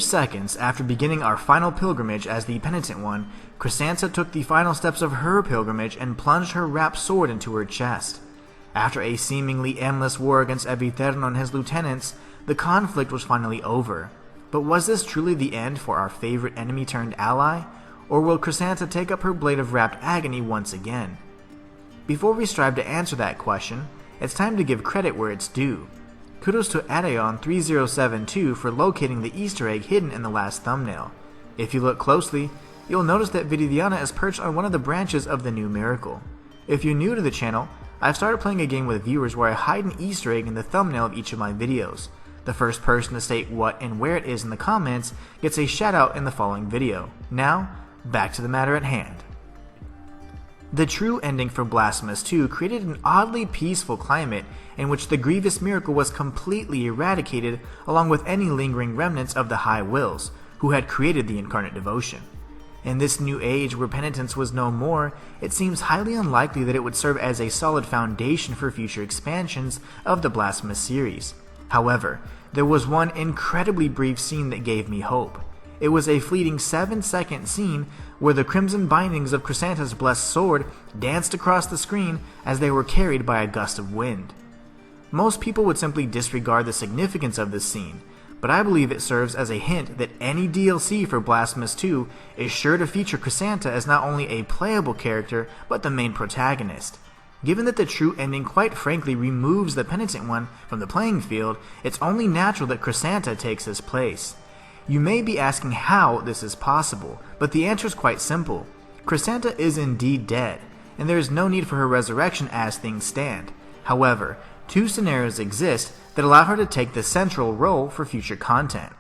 seconds after beginning our final pilgrimage as the Penitent One, Crisanta took the final steps of her pilgrimage and plunged her wrapped sword into her chest. After a seemingly endless war against Eviterno and his lieutenants, the conflict was finally over. But was this truly the end for our favorite enemy turned ally? Or will Crisanta take up her blade of wrapped agony once again? Before we strive to answer that question, it's time to give credit where it's due. Kudos to Adeon3072 for locating the Easter egg hidden in the last thumbnail. If you look closely, you'll notice that Viridiana is perched on one of the branches of the new miracle. If you're new to the channel, I've started playing a game with viewers where I hide an Easter egg in the thumbnail of each of my videos. The first person to state what and where it is in the comments gets a shout out in the following video. Now, back to the matter at hand. The true ending for Blasphemous 2 created an oddly peaceful climate in which the grievous miracle was completely eradicated along with any lingering remnants of the High Wills, who had created the incarnate devotion. In this new age where penitence was no more, it seems highly unlikely that it would serve as a solid foundation for future expansions of the Blasphemous series. However, there was one incredibly brief scene that gave me hope. It was a fleeting 7-second scene where the crimson bindings of Crisanta's blessed sword danced across the screen as they were carried by a gust of wind. Most people would simply disregard the significance of this scene, but I believe it serves as a hint that any DLC for Blasphemous 2 is sure to feature Crisanta as not only a playable character, but the main protagonist. Given that the true ending quite frankly removes the Penitent One from the playing field, it's only natural that Crisanta takes his place. You may be asking how this is possible, but the answer is quite simple. Crisanta is indeed dead, and there is no need for her resurrection as things stand. However, two scenarios exist that allow her to take the central role for future content.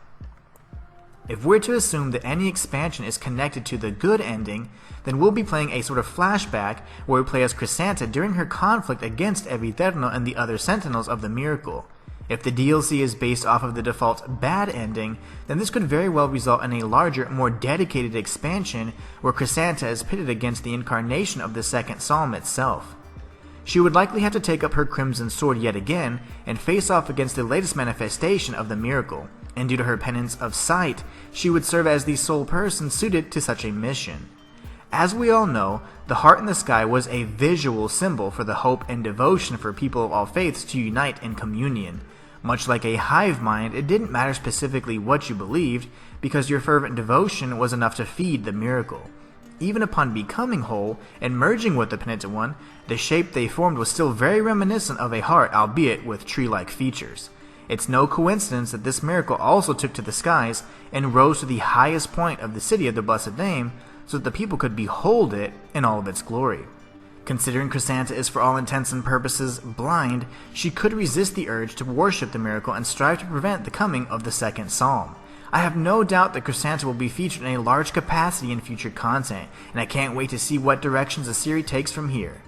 If we're to assume that any expansion is connected to the good ending, then we'll be playing a sort of flashback where we play as Crisanta during her conflict against Eviterno and the other Sentinels of the Miracle. If the DLC is based off of the default bad ending, then this could very well result in a larger, more dedicated expansion where Crisanta is pitted against the incarnation of the second psalm itself. She would likely have to take up her Crimson Sword yet again and face off against the latest manifestation of the miracle, and due to her penance of sight, she would serve as the sole person suited to such a mission. As we all know, the heart in the sky was a visual symbol for the hope and devotion for people of all faiths to unite in communion. Much like a hive mind, it didn't matter specifically what you believed, because your fervent devotion was enough to feed the miracle. Even upon becoming whole and merging with the Penitent One, the shape they formed was still very reminiscent of a heart, albeit with tree-like features. It's no coincidence that this miracle also took to the skies and rose to the highest point of the city of the Blessed Name, so that the people could behold it in all of its glory. Considering Crisanta is for all intents and purposes blind, she could resist the urge to worship the miracle and strive to prevent the coming of the second psalm. I have no doubt that Crisanta will be featured in a large capacity in future content, and I can't wait to see what directions the series takes from here.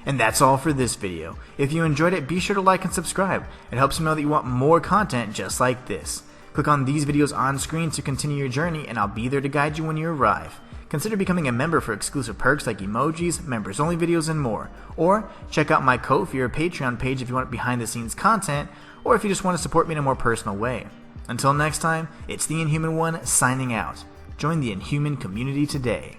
And that's all for this video. If you enjoyed it, be sure to like and subscribe. It helps me know that you want more content just like this. Click on these videos on screen to continue your journey, and I'll be there to guide you when you arrive. Consider becoming a member for exclusive perks like emojis, members only videos, and more. Or check out my Ko-fi or Patreon page if you want behind the scenes content, or if you just want to support me in a more personal way. Until next time, it's the Inhuman One signing out. Join the Inhuman community today.